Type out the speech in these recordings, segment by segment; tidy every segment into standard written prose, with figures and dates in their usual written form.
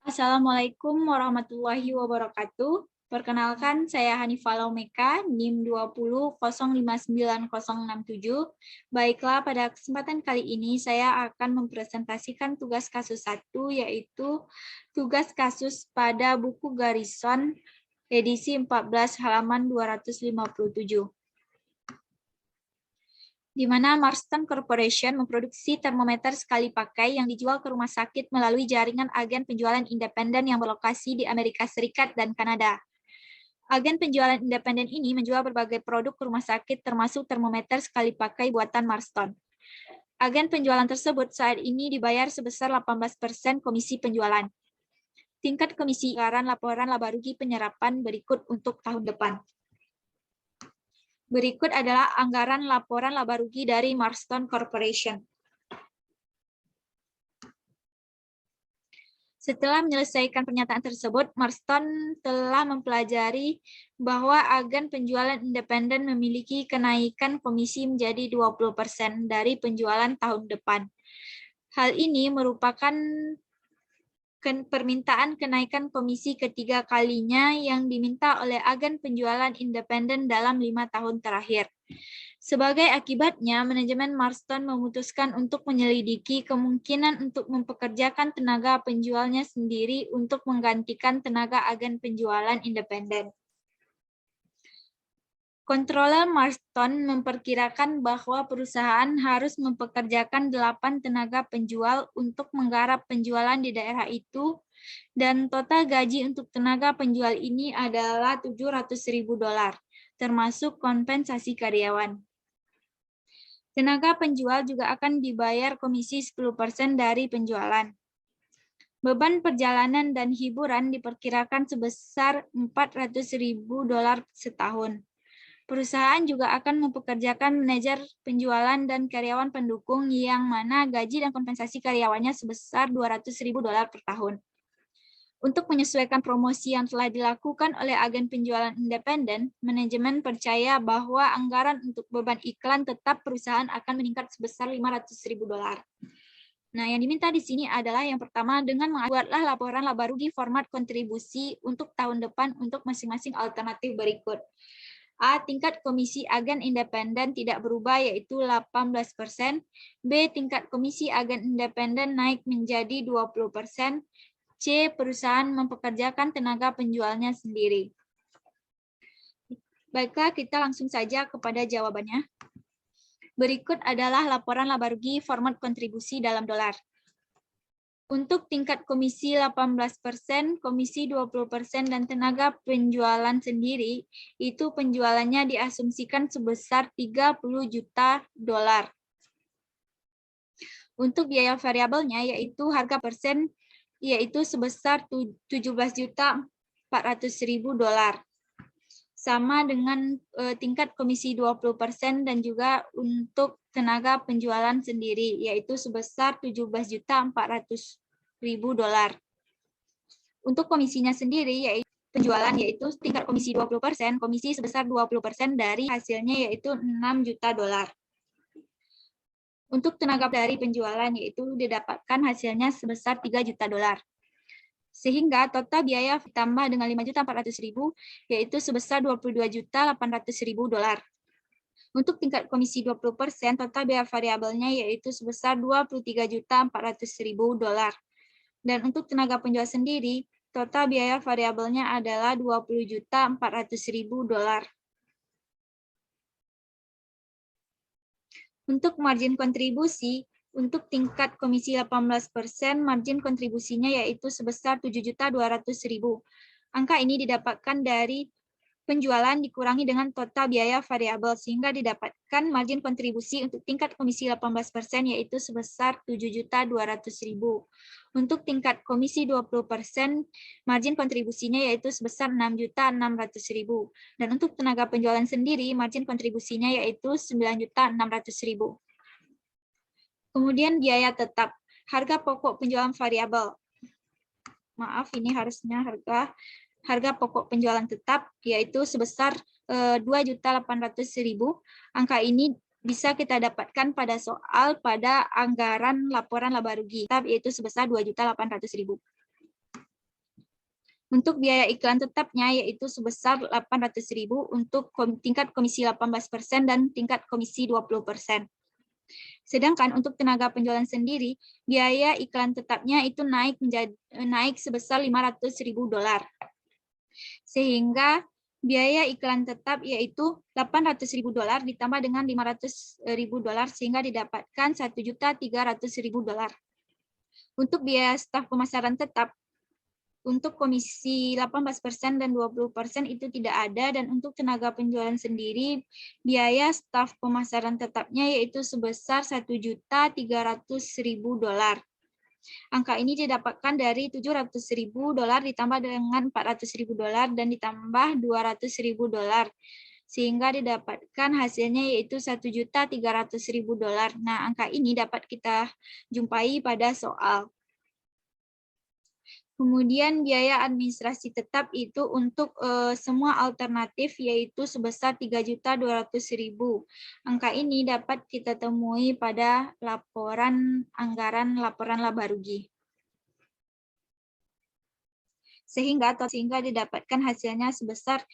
Assalamualaikum warahmatullahi wabarakatuh. Perkenalkan, saya Hanifah Laumeka, NIM 200590067. Baiklah, pada kesempatan kali ini saya akan mempresentasikan tugas kasus 1, yaitu tugas kasus pada buku Garrison, edisi 14 halaman 257. Di mana Marston Corporation memproduksi termometer sekali pakai yang dijual ke rumah sakit melalui jaringan agen penjualan independen yang berlokasi di Amerika Serikat dan Kanada. Agen penjualan independen ini menjual berbagai produk ke rumah sakit termasuk termometer sekali pakai buatan Marston. Agen penjualan tersebut saat ini dibayar sebesar 18% komisi penjualan. Tingkat komisi anggaran laporan laba rugi penyerapan berikut untuk tahun depan. Berikut adalah anggaran laporan laba rugi dari Marston Corporation. Setelah menyelesaikan pernyataan tersebut, Marston telah mempelajari bahwa agen penjualan independen memiliki kenaikan komisi menjadi 20% dari penjualan tahun depan. Hal ini merupakan permintaan kenaikan komisi ketiga kalinya yang diminta oleh agen penjualan independen dalam 5 tahun terakhir. Sebagai akibatnya, manajemen Marston memutuskan untuk menyelidiki kemungkinan untuk mempekerjakan tenaga penjualnya sendiri untuk menggantikan tenaga agen penjualan independen. Kontroler Marston memperkirakan bahwa perusahaan harus mempekerjakan 8 tenaga penjual untuk menggarap penjualan di daerah itu, dan total gaji untuk tenaga penjual ini adalah $700.000, termasuk kompensasi karyawan. Tenaga penjual juga akan dibayar komisi 10% dari penjualan. Beban perjalanan dan hiburan diperkirakan sebesar $400.000 setahun. Perusahaan juga akan mempekerjakan manajer penjualan dan karyawan pendukung yang mana gaji dan kompensasi karyawannya sebesar $200.000 per tahun. Untuk menyesuaikan promosi yang telah dilakukan oleh agen penjualan independen, manajemen percaya bahwa anggaran untuk beban iklan tetap perusahaan akan meningkat sebesar $500.000. Nah, yang diminta di sini adalah yang pertama dengan membuatlah laporan laba rugi format kontribusi untuk tahun depan untuk masing-masing alternatif berikut. A. Tingkat komisi agen independen tidak berubah yaitu 18%. B. Tingkat komisi agen independen naik menjadi 20%. C. Perusahaan mempekerjakan tenaga penjualnya sendiri. Baiklah, kita langsung saja kepada jawabannya. Berikut adalah laporan laba rugi format kontribusi dalam dolar. Untuk tingkat komisi 18%, komisi 20%, dan tenaga penjualan sendiri, itu penjualannya diasumsikan sebesar $30 juta. Untuk biaya variabelnya, yaitu harga persen, yaitu sebesar $17.400.000. Sama dengan tingkat komisi 20% dan juga untuk tenaga penjualan sendiri, yaitu sebesar $17.400.000. Untuk komisinya sendiri, yaitu penjualan, yaitu tingkat komisi 20%, komisi sebesar 20% dari hasilnya, yaitu $6 juta. Untuk tenaga dari penjualan, yaitu didapatkan hasilnya sebesar $3 juta. Sehingga total biaya ditambah dengan $5.400.000, yaitu sebesar $22.800.000. Untuk tingkat komisi 20%, total biaya variabelnya yaitu sebesar $23.400.000. Dan untuk tenaga penjual sendiri, total biaya variabelnya adalah $20.400.000. Untuk margin kontribusi, untuk tingkat komisi 18%, margin kontribusinya yaitu sebesar $7.200.000. Angka ini didapatkan dari penjualan dikurangi dengan total biaya variabel, sehingga didapatkan margin kontribusi untuk tingkat komisi 18% yaitu sebesar $7.200.000. Untuk tingkat komisi 20%, margin kontribusinya yaitu sebesar $6.600.000. Dan untuk tenaga penjualan sendiri, margin kontribusinya yaitu $9.600.000. Kemudian biaya tetap, harga pokok penjualan variabel. Maaf, ini harusnya harga pokok penjualan tetap, yaitu sebesar $2.800.000. Angka ini bisa kita dapatkan pada soal pada anggaran laporan laba rugi, yaitu sebesar $2.800.000. Untuk biaya iklan tetapnya yaitu sebesar 800.000 untuk tingkat komisi 18% dan tingkat komisi 20%. Sedangkan untuk tenaga penjualan sendiri, biaya iklan tetapnya itu naik sebesar $500.000. Sehingga biaya iklan tetap yaitu $800.000 ditambah dengan $500.000 sehingga didapatkan $1.300.000. Untuk biaya staf pemasaran tetap untuk komisi 18% dan 20% itu tidak ada, dan untuk tenaga penjualan sendiri biaya staf pemasaran tetapnya yaitu sebesar $1.300.000. Angka ini didapatkan dari $700.000 ditambah dengan $400.000 dan ditambah $200.000 sehingga didapatkan hasilnya yaitu $1.300.000. Nah, angka ini dapat kita jumpai pada soal. Kemudian biaya administrasi tetap itu untuk semua alternatif yaitu sebesar $3.200.000. Angka ini dapat kita temui pada laporan anggaran laporan laba rugi. Sehingga didapatkan hasilnya sebesar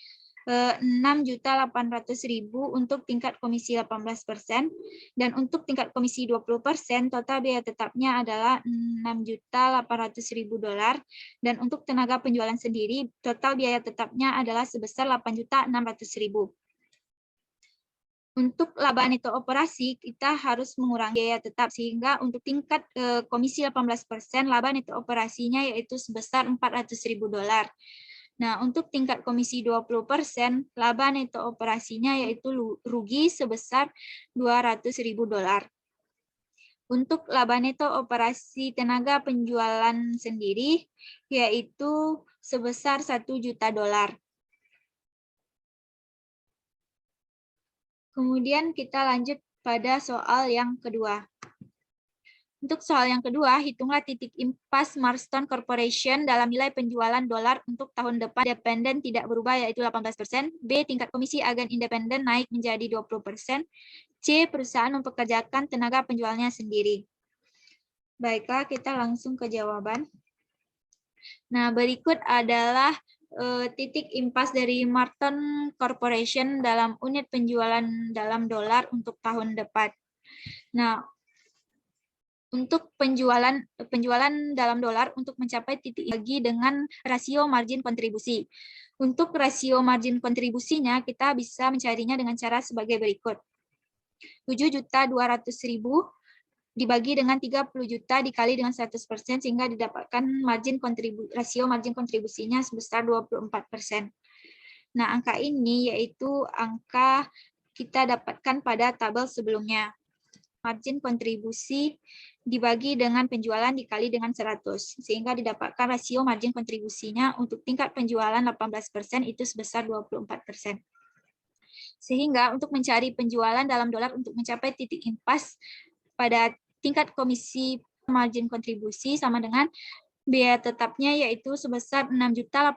$6.800.000 untuk tingkat komisi 18%, dan untuk tingkat komisi 20% total biaya tetapnya adalah $6.800.000, dan untuk tenaga penjualan sendiri total biaya tetapnya adalah sebesar $8.600.000. Untuk laba neto operasi kita harus mengurangi biaya tetap sehingga untuk tingkat komisi 18% laba neto operasinya yaitu sebesar $400.000. Nah, untuk tingkat komisi 20%, laba neto operasinya yaitu rugi sebesar $200.000. Untuk laba neto operasi tenaga penjualan sendiri, yaitu sebesar $1 juta. Kemudian kita lanjut pada soal yang kedua. Untuk soal yang kedua, hitunglah titik impas Marston Corporation dalam nilai penjualan dolar untuk tahun depan independen tidak berubah yaitu 18%, B. Tingkat komisi agen independen naik menjadi 20%, C. Perusahaan mempekerjakan tenaga penjualnya sendiri. Baiklah, kita langsung ke jawaban. Nah, berikut adalah titik impas dari Marston Corporation dalam unit penjualan dalam dolar untuk tahun depan. Nah, untuk penjualan dalam dolar untuk mencapai titik lagi dengan rasio margin kontribusi. Untuk rasio margin kontribusinya kita bisa mencarinya dengan cara sebagai berikut. 7.200.000 dibagi dengan 30 juta dikali dengan 100% sehingga didapatkan rasio margin kontribusinya sebesar 24%. Nah, angka ini yaitu angka kita dapatkan pada tabel sebelumnya. Margin kontribusi dibagi dengan penjualan dikali dengan 100, sehingga didapatkan rasio margin kontribusinya untuk tingkat penjualan 18% itu sebesar 24%. Sehingga untuk mencari penjualan dalam dolar untuk mencapai titik impas pada tingkat komisi margin kontribusi sama dengan biaya tetapnya yaitu sebesar 6.800.000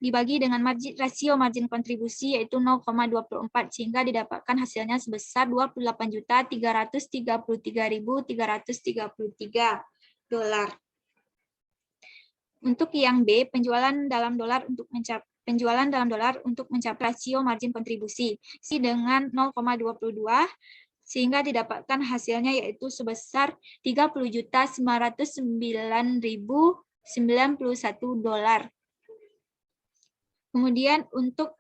dibagi dengan rasio margin kontribusi yaitu 0,24 sehingga didapatkan hasilnya sebesar $28.333.333. Untuk yang B, penjualan dalam dolar untuk mencapai rasio margin kontribusi dengan 0,22 sehingga didapatkan hasilnya yaitu sebesar $30.909.091. Kemudian untuk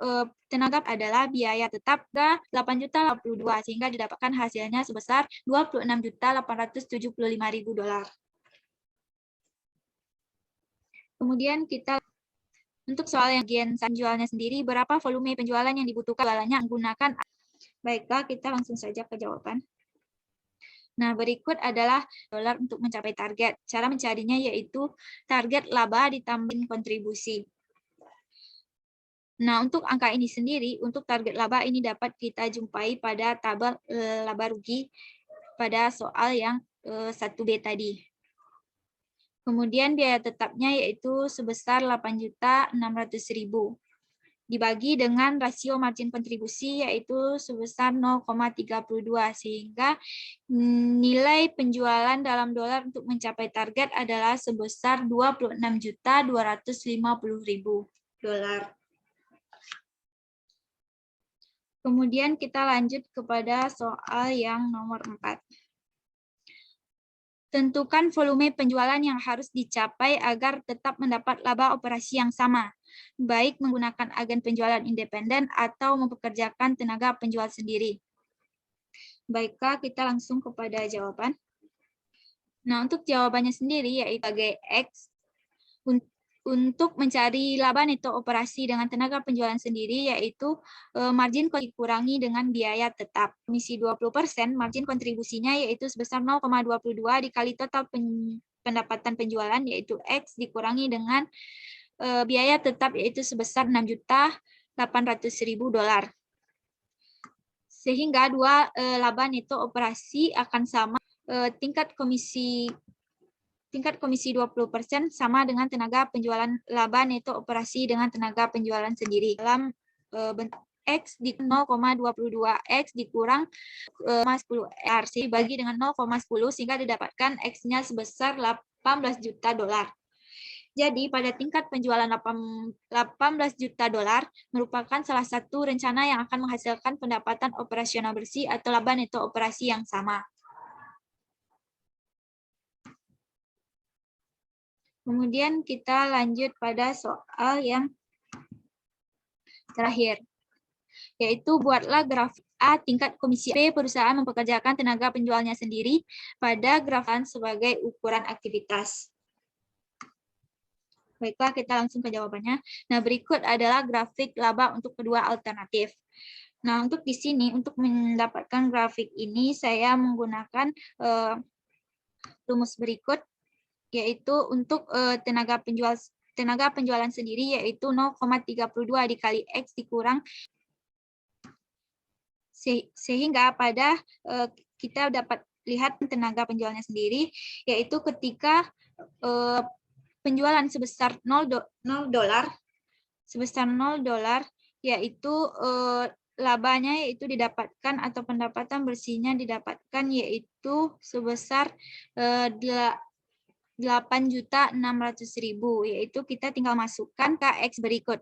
tenaga adalah biaya tetap $8.082 sehingga didapatkan hasilnya sebesar $26.875.000. Kemudian kita untuk soal yang bagian penjualannya sendiri, berapa volume penjualan yang dibutuhkan lalanya menggunakan. Baiklah, kita langsung saja ke jawaban. Nah, berikut adalah dolar untuk mencapai target. Cara mencarinya yaitu target laba ditambah kontribusi. Nah, untuk angka ini sendiri, untuk target laba ini dapat kita jumpai pada tabel laba rugi pada soal yang 1B tadi. Kemudian biaya tetapnya yaitu sebesar $8.600.000. dibagi dengan rasio margin kontribusi yaitu sebesar 0,32 sehingga nilai penjualan dalam dolar untuk mencapai target adalah sebesar 26.250.000 dolar. Kemudian kita lanjut kepada soal yang nomor 4. Tentukan volume penjualan yang harus dicapai agar tetap mendapat laba operasi yang sama, baik menggunakan agen penjualan independen atau mempekerjakan tenaga penjual sendiri. Baiklah, kita langsung kepada jawaban. Nah, untuk jawabannya sendiri yaitu sebagai X. Untuk mencari laba neto operasi dengan tenaga penjualan sendiri, yaitu margin dikurangi dengan biaya tetap. Komisi 20%, margin kontribusinya yaitu sebesar 0,22 dikali total pendapatan penjualan, yaitu X dikurangi dengan biaya tetap, yaitu sebesar 6.800.000 dolar. Sehingga dua laba neto operasi akan sama. Tingkat komisi 20% sama dengan tenaga penjualan laba neto operasi dengan tenaga penjualan sendiri. Dalam bentuk X di 0,22 X dikurang 10 R dibagi dengan 0,10 sehingga didapatkan X-nya sebesar 18 juta dolar. Jadi pada tingkat penjualan 18 juta dolar merupakan salah satu rencana yang akan menghasilkan pendapatan operasional bersih atau laba neto operasi yang sama. Kemudian kita lanjut pada soal yang terakhir, yaitu buatlah grafik A tingkat komisi B perusahaan mempekerjakan tenaga penjualnya sendiri pada grafik sebagai ukuran aktivitas. Baiklah, kita langsung ke jawabannya. Nah, berikut adalah grafik laba untuk kedua alternatif. Nah, untuk di sini, untuk mendapatkan grafik ini, saya menggunakan rumus berikut, yaitu untuk tenaga penjualan sendiri yaitu 0,32 dikali X dikurang sehingga pada kita dapat lihat tenaga penjualnya sendiri yaitu ketika penjualan sebesar 0 dolar yaitu labanya yaitu didapatkan atau pendapatan bersihnya didapatkan yaitu sebesar 8.600.000, yaitu kita tinggal masukkan ke X berikut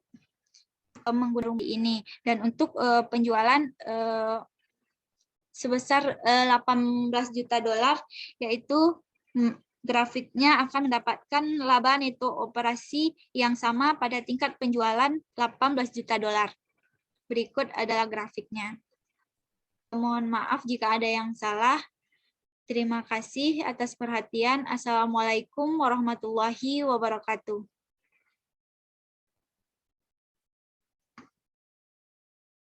menggunakan ini. Dan untuk penjualan sebesar 18 juta dolar, yaitu grafiknya akan mendapatkan laba neto operasi yang sama pada tingkat penjualan 18 juta dolar. Berikut adalah grafiknya. Mohon maaf jika ada yang salah. Terima kasih atas perhatian. Assalamualaikum warahmatullahi wabarakatuh.